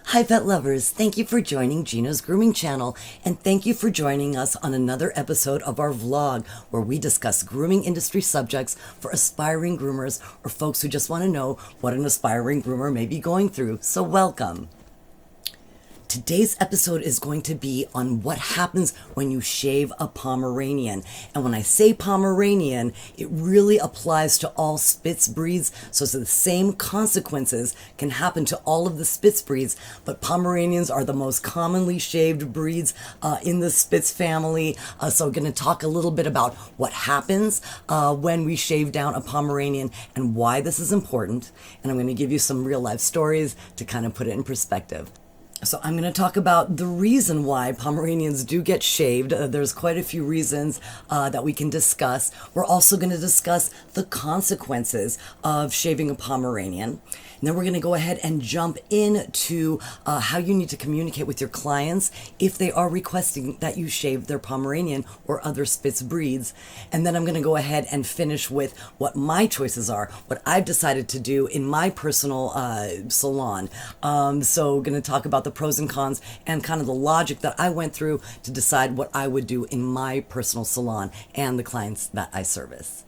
Hi pet lovers, thank you for joining Gina's grooming channel, and thank you for joining us on another episode of our vlog where we discuss grooming industry subjects for aspiring groomers or folks who just want to know what an aspiring groomer may be going through. So welcome. Today's episode is going to be on what happens when you shave a Pomeranian. And when I say Pomeranian, it really applies to all Spitz breeds. So the same consequences can happen to all of the Spitz breeds, but Pomeranians are the most commonly shaved breeds in the Spitz family. So we're going to talk a little bit about what happens when we shave down a Pomeranian and why this is important. And I'm going to give you some real life stories to kind of put it in perspective. So I'm going to talk about the reason why Pomeranians do get shaved. There's quite a few reasons that we can discuss. We're also going to discuss the consequences of shaving a Pomeranian. And then we're going to go ahead and jump into how you need to communicate with your clients if they are requesting that you shave their Pomeranian or other Spitz breeds. And then I'm going to go ahead and finish with what my choices are, what I've decided to do in my personal salon. So we're going to talk about the pros and cons and kind of the logic that I went through to decide what I would do in my personal salon and the clients that I service.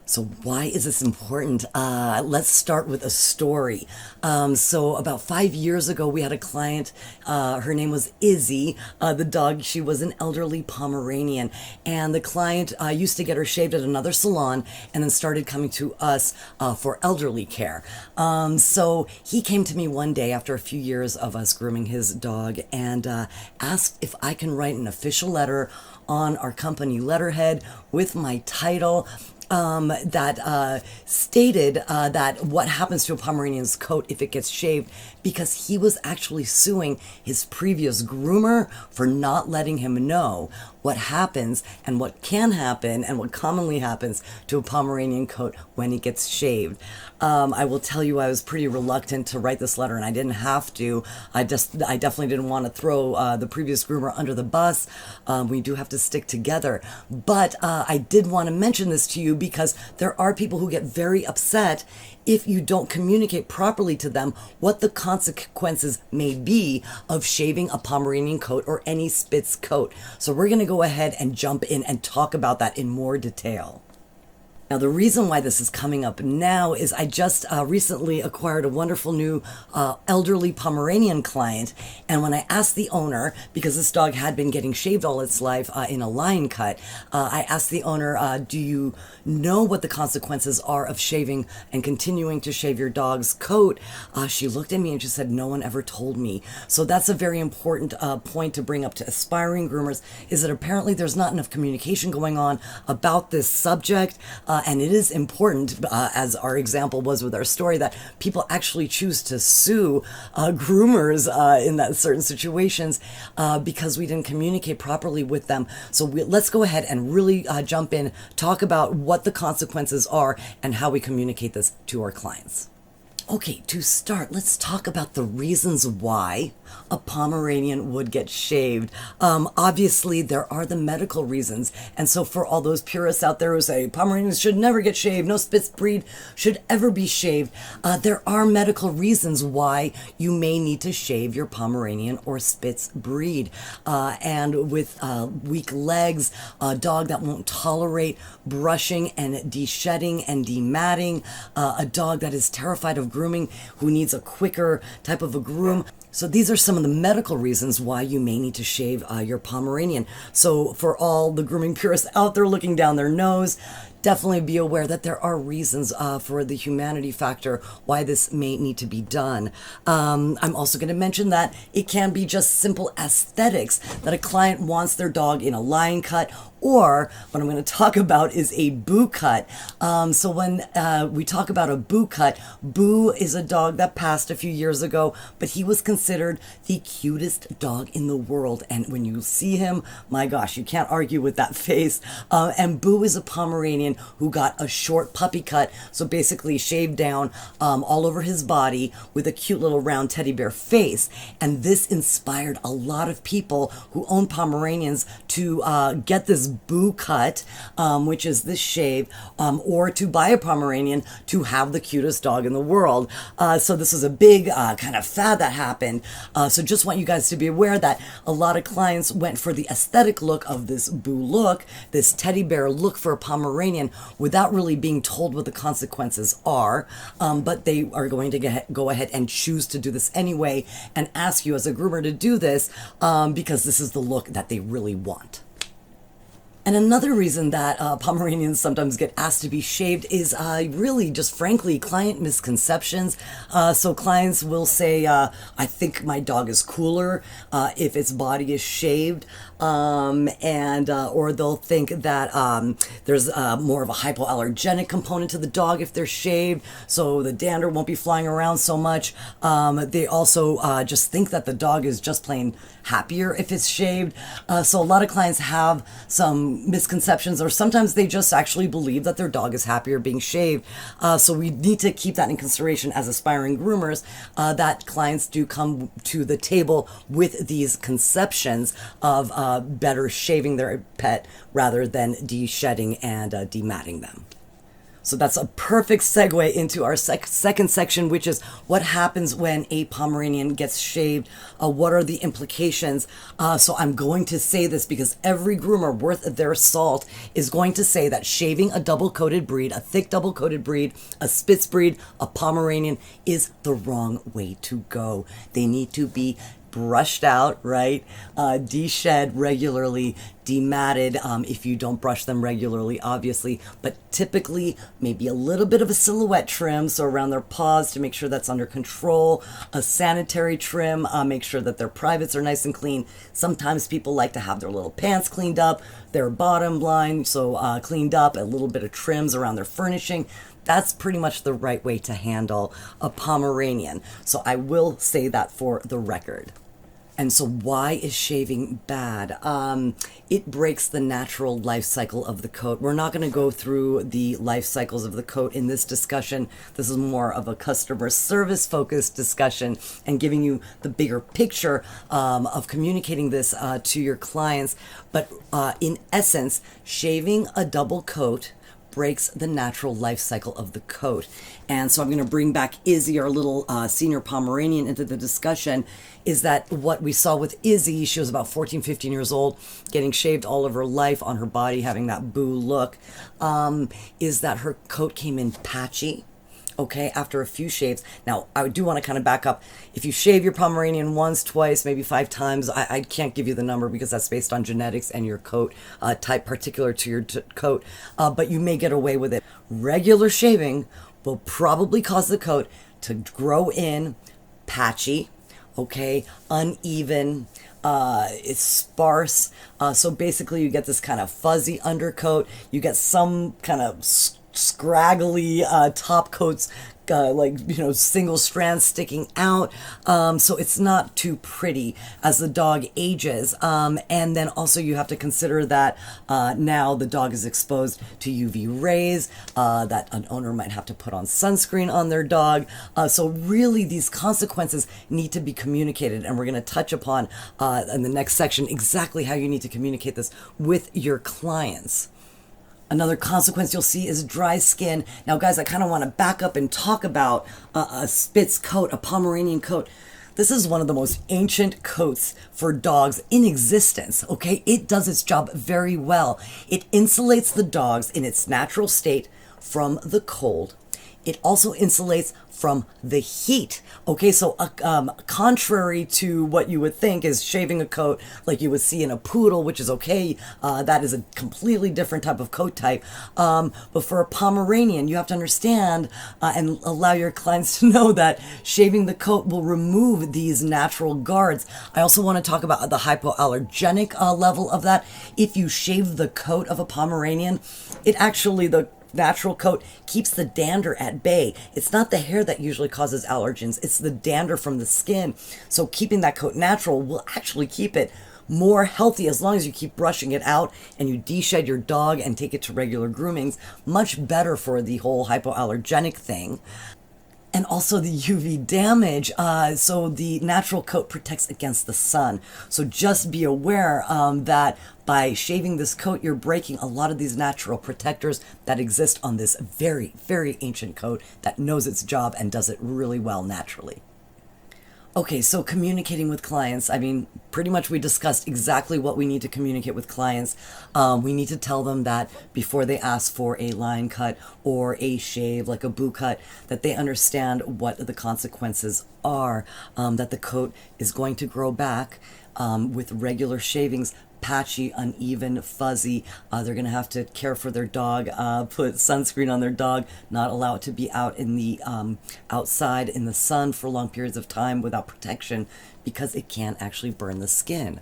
So why is this important? Let's start with a story. So about 5 years ago, we had a client, her name was Izzy, the dog, she was an elderly Pomeranian. And the client used to get her shaved at another salon and then started coming to us for elderly care. So he came to me one day after a few years of us grooming his dog and asked if I can write an official letter on our company letterhead with my title that stated that what happens to a Pomeranian's coat if it gets shaved, because he was actually suing his previous groomer for not letting him know what happens and what can happen and what commonly happens to a Pomeranian coat when it gets shaved. I will tell you, I was pretty reluctant to write this letter, and I didn't have to. I definitely didn't want to throw the previous groomer under the bus. We do have to stick together. But I did want to mention this to you because there are people who get very upset if you don't communicate properly to them what the consequences may be of shaving a Pomeranian coat or any Spitz coat. So we're going to go ahead and jump in and talk about that in more detail. Now, the reason why this is coming up now is I just recently acquired a wonderful new elderly Pomeranian client. And when I asked the owner, because this dog had been getting shaved all its life in a line cut, I asked the owner, do you know what the consequences are of shaving and continuing to shave your dog's coat? She looked at me and she said, no one ever told me. So that's a very important point to bring up to aspiring groomers, is that apparently there's not enough communication going on about this subject. And it is important, as our example was with our story, that people actually choose to sue groomers in that certain situations because we didn't communicate properly with them. So let's go ahead and really jump in, talk about what the consequences are and how we communicate this to our clients. Okay, to start, let's talk about the reasons why a Pomeranian would get shaved. Obviously, there are the medical reasons. And so for all those purists out there who say Pomeranians should never get shaved, no Spitz breed should ever be shaved, there are medical reasons why you may need to shave your Pomeranian or Spitz breed. And with weak legs, a dog that won't tolerate brushing and de-shedding and de-matting, a dog that is terrified of grooming, who needs a quicker type of a groom. So these are some of the medical reasons why you may need to shave your Pomeranian. So for all the grooming purists out there looking down their nose, definitely be aware that there are reasons for the humanity factor why this may need to be done. I'm also going to mention that it can be just simple aesthetics, that a client wants their dog in a line cut, or what I'm going to talk about is a boo cut. So when we talk about a boo cut, Boo is a dog that passed a few years ago, but he was considered the cutest dog in the world. And when you see him, my gosh, you can't argue with that face. And Boo is a Pomeranian Pomeranian who got a short puppy cut, so basically shaved down all over his body with a cute little round teddy bear face. And this inspired a lot of people who own Pomeranians to get this boo cut, which is this shave, or to buy a Pomeranian to have the cutest dog in the world. So this was a big kind of fad that happened. So just want you guys to be aware that a lot of clients went for the aesthetic look of this boo look, this teddy bear look for a Pomeranian, without really being told what the consequences are. But they are going to go ahead and choose to do this anyway and ask you as a groomer to do this because this is the look that they really want. And another reason that Pomeranians sometimes get asked to be shaved is really just frankly client misconceptions. So clients will say, I think my dog is cooler if its body is shaved. Or they'll think that there's more of a hypoallergenic component to the dog if they're shaved, so the dander won't be flying around so much. They also just think that the dog is just plain happier if it's shaved. So a lot of clients have some misconceptions, or sometimes they just actually believe that their dog is happier being shaved. So we need to keep that in consideration as aspiring groomers, that clients do come to the table with these conceptions of better shaving their pet rather than de-shedding and dematting them. So that's a perfect segue into our second section, which is what happens when a Pomeranian gets shaved. What are the implications? So I'm going to say this because every groomer worth their salt is going to say that shaving a double-coated breed, a thick double-coated breed, a Spitz breed, a Pomeranian is the wrong way to go. They need to be brushed out, right? De-shed regularly, dematted if you don't brush them regularly, obviously, but typically maybe a little bit of a silhouette trim, so around their paws to make sure that's under control, a sanitary trim, make sure that their privates are nice and clean. Sometimes people like to have their little pants cleaned up, their bottom line, so cleaned up, a little bit of trims around their furnishing. That's pretty much the right way to handle a Pomeranian. So I will say that for the record. And so why is shaving bad? It breaks the natural life cycle of the coat. We're not going to go through the life cycles of the coat in this discussion. This is more of a customer service focused discussion and giving you the bigger picture of communicating this to your clients. But in essence, shaving a double coat breaks the natural life cycle of the coat. And so I'm going to bring back Izzy, our little senior Pomeranian, into the discussion. Is that what we saw with Izzy? She was about 14, 15 years old, getting shaved all of her life on her body, having that boo look. Is that her coat came in patchy, okay, after a few shaves. Now, I do want to kind of back up. If you shave your Pomeranian once, twice, maybe 5 times, I can't give you the number because that's based on genetics and your coat type particular to your coat, but you may get away with it. Regular shaving will probably cause the coat to grow in patchy, okay, uneven, it's sparse. So basically you get this kind of fuzzy undercoat. You get some kind of scraggly top coats, single strands sticking out. So it's not too pretty as the dog ages. And then also you have to consider that now the dog is exposed to UV rays, that an owner might have to put on sunscreen on their dog. So really these consequences need to be communicated. And we're going to touch upon in the next section exactly how you need to communicate this with your clients. Another consequence you'll see is dry skin. Now, guys, I kind of want to back up and talk about a Spitz coat, a Pomeranian coat. This is one of the most ancient coats for dogs in existence, okay? It does its job very well. It insulates the dogs in its natural state from the cold. It also insulates from the heat. Okay, so contrary to what you would think is shaving a coat like you would see in a poodle, which is okay, that is a completely different type of coat type. But for a Pomeranian, you have to understand and allow your clients to know that shaving the coat will remove these natural guards. I also want to talk about the hypoallergenic level of that. If you shave the coat of a Pomeranian, it actually, the natural coat keeps the dander at bay. It's not the hair that usually causes allergens, it's the dander from the skin. So keeping that coat natural will actually keep it more healthy as long as you keep brushing it out and you de-shed your dog and take it to regular groomings. Much better for the whole hypoallergenic thing. And also the UV damage. So the natural coat protects against the sun. So just be aware that by shaving this coat, you're breaking a lot of these natural protectors that exist on this very, very ancient coat that knows its job and does it really well naturally. Okay, so communicating with clients, I mean, pretty much we discussed exactly what we need to communicate with clients. We need to tell them that before they ask for a line cut or a shave, like a boot cut, that they understand what the consequences are, that the coat is going to grow back with regular shavings, patchy, uneven, fuzzy. They're going to have to care for their dog, put sunscreen on their dog, not allow it to be out in the outside in the sun for long periods of time without protection, because it can actually burn the skin.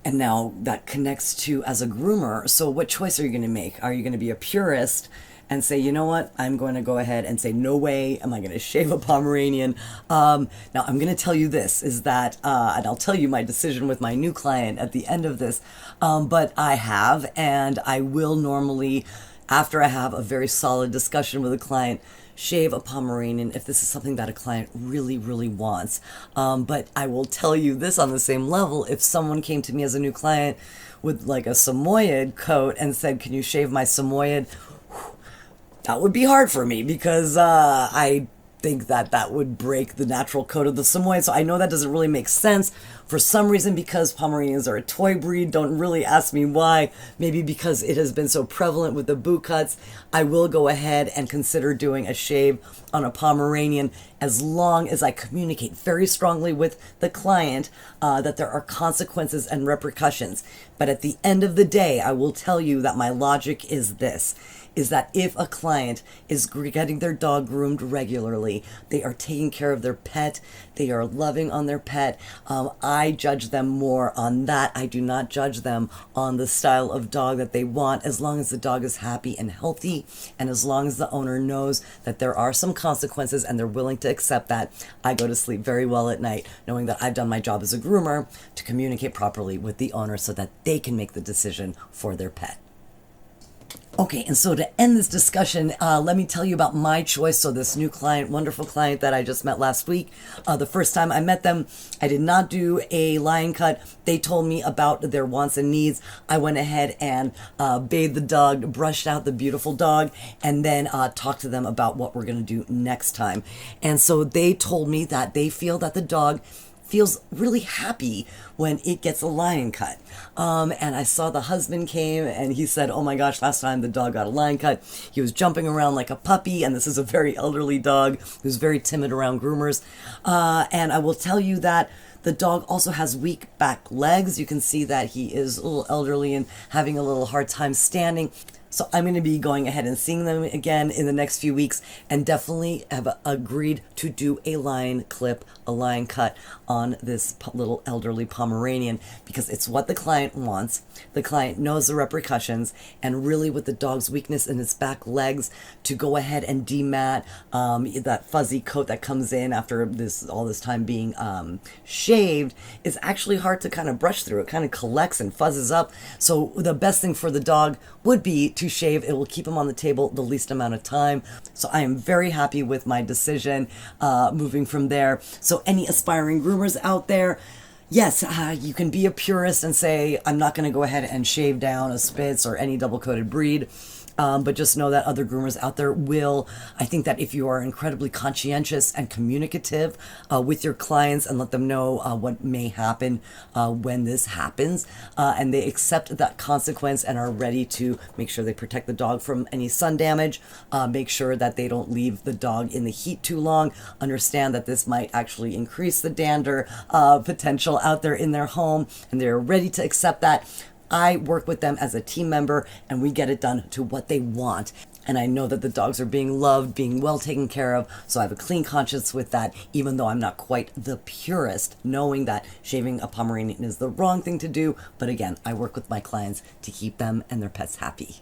And now that connects to as a groomer. So what choice are you going to make? Are you going to be a purist and say, you know what, I'm going to go ahead and say, no way am I going to shave a Pomeranian. Now, I'm going to tell you this, is that, and I'll tell you my decision with my new client at the end of this, but I have, and I will normally, after I have a very solid discussion with a client, shave a Pomeranian if this is something that a client really, really wants. But I will tell you this on the same level, if someone came to me as a new client with like a Samoyed coat and said, can you shave my Samoyed? That would be hard for me, because I think that that would break the natural coat of the Samoyed. So I know that doesn't really make sense. For some reason, because Pomeranians are a toy breed, don't really ask me why. Maybe because it has been so prevalent with the boot cuts, I will go ahead and consider doing a shave on a Pomeranian, as long as I communicate very strongly with the client that there are consequences and repercussions. But at the end of the day, I will tell you that my logic is this, is that if a client is getting their dog groomed regularly, they are taking care of their pet, they are loving on their pet, I judge them more on that. I do not judge them on the style of dog that they want, as long as the dog is happy and healthy, and as long as the owner knows that there are some consequences and they're willing to accept that. I go to sleep very well at night, knowing that I've done my job as a groomer to communicate properly with the owner so that they can make the decision for their pet. Okay, and so to end this discussion, let me tell you about my choice. So this new client, wonderful client that I just met last week, the first time I met them, I did not do a line cut. They told me about their wants and needs. I went ahead and bathed the dog, brushed out the beautiful dog, and then talked to them about what we're going to do next time. And so they told me that they feel that the dog feels really happy when it gets a line cut. And I saw the husband came and he said, oh my gosh, last time the dog got a line cut, he was jumping around like a puppy, and this is a very elderly dog who's very timid around groomers. And I will tell you that the dog also has weak back legs. You can see that he is a little elderly and having a little hard time standing. So I'm going to be going ahead and seeing them again in the next few weeks, and definitely have agreed to do a line clip, a line cut on this little elderly Pomeranian, because it's what the client wants. The client knows the repercussions, and really with the dog's weakness in its back legs, to go ahead and demat that fuzzy coat that comes in after all this time being shaved is actually hard to kind of brush through. It kind of collects and fuzzes up. So the best thing for the dog would be to shave. It will keep him on the table the least amount of time. So I am very happy with my decision moving from there. So any aspiring groomers out there, yes, you can be a purist and say, I'm not going to go ahead and shave down a Spitz or any double-coated breed. But just know that other groomers out there will. I think that if you are incredibly conscientious and communicative with your clients and let them know what may happen when this happens, and they accept that consequence and are ready to make sure they protect the dog from any sun damage, make sure that they don't leave the dog in the heat too long, understand that this might actually increase the dander potential out there in their home, and they're ready to accept that, I work with them as a team member, and we get it done to what they want. And I know that the dogs are being loved, being well taken care of, so I have a clean conscience with that, even though I'm not quite the purist, knowing that shaving a Pomeranian is the wrong thing to do. But again, I work with my clients to keep them and their pets happy.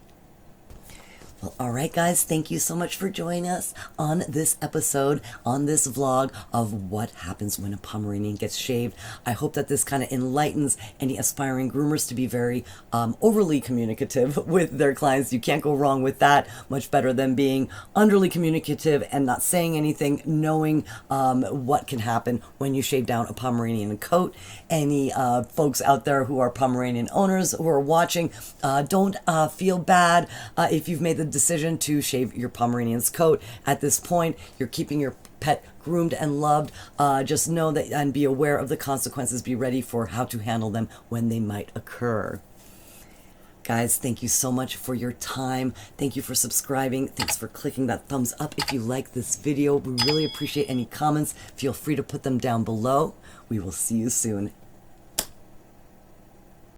Well, all right, guys, thank you so much for joining us on this episode, on this vlog of what happens when a Pomeranian gets shaved. I hope that this kind of enlightens any aspiring groomers to be very overly communicative with their clients. You can't go wrong with that. Much better than being underly communicative and not saying anything, knowing what can happen when you shave down a Pomeranian coat. Any folks out there who are Pomeranian owners who are watching, don't feel bad if you've made the decision to shave your Pomeranian's coat. At this point, you're keeping your pet groomed and loved. Just know that and be aware of the consequences. Be ready for how to handle them when they might occur. Guys, thank you so much for your time. Thank you for subscribing. Thanks for clicking that thumbs up if you like this video. We really appreciate any comments. Feel free to put them down below. We will see you soon.